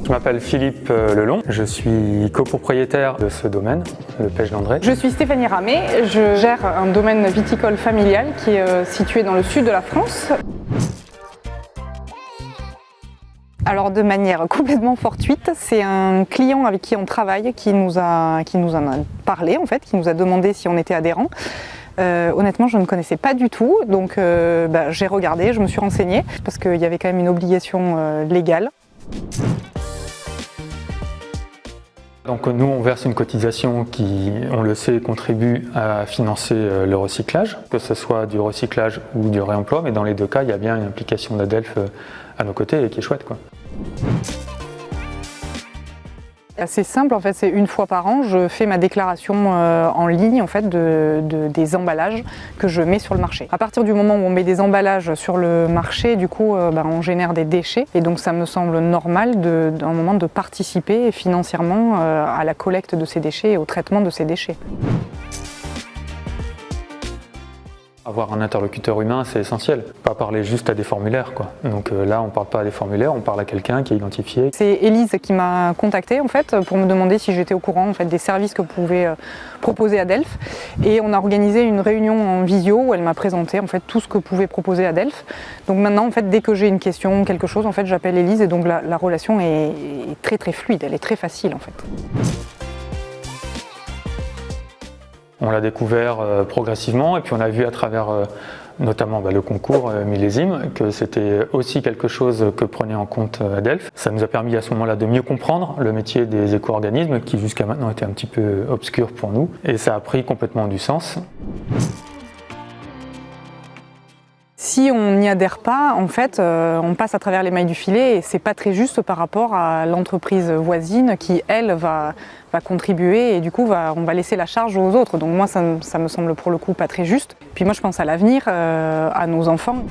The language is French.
Je m'appelle Philippe Lelon, je suis copropriétaire de ce domaine, le Pêche d'André. Je suis Stéphanie Ramé, je gère un domaine viticole familial qui est situé dans le sud de la France. Alors de manière complètement fortuite, c'est un client avec qui on travaille qui nous en a parlé en fait, qui nous a demandé si on était adhérent. Honnêtement, je ne connaissais pas du tout, donc j'ai regardé, je me suis renseignée parce qu'il y avait quand même une obligation légale. Donc nous, on verse une cotisation qui, on le sait, contribue à financer le recyclage, que ce soit du recyclage ou du réemploi, mais dans les deux cas, il y a bien une implication d'Adelph à nos côtés et qui est chouette, quoi. C'est simple, en fait, c'est une fois par an, je fais ma déclaration en ligne en fait, des emballages que je mets sur le marché. À partir du moment où on met des emballages sur le marché, du coup, on génère des déchets et donc ça me semble normal d'un moment de participer financièrement à la collecte de ces déchets et au traitement de ces déchets. Avoir un interlocuteur humain, c'est essentiel. Pas parler juste à des formulaires, quoi. Donc là, on parle pas à des formulaires, on parle à quelqu'un qui est identifié. C'est Élise qui m'a contactée en fait pour me demander si j'étais au courant en fait des services que pouvait proposer Adelph. Et on a organisé une réunion en visio où elle m'a présenté en fait tout ce que pouvait proposer Adelph. Donc maintenant en fait dès que j'ai une question, quelque chose, en fait j'appelle Élise et donc la relation est très très fluide, elle est très facile en fait. On l'a découvert progressivement et puis on a vu à travers notamment le concours millésime que c'était aussi quelque chose que prenait en compte Adelph. Ça nous a permis à ce moment-là de mieux comprendre le métier des éco-organismes qui jusqu'à maintenant était un petit peu obscur pour nous et ça a pris complètement du sens. Si on n'y adhère pas, en fait, on passe à travers les mailles du filet et c'est pas très juste par rapport à l'entreprise voisine qui, elle, va contribuer et du coup, on va laisser la charge aux autres. Donc moi, ça me semble pour le coup pas très juste. Puis moi, je pense à l'avenir, à nos enfants.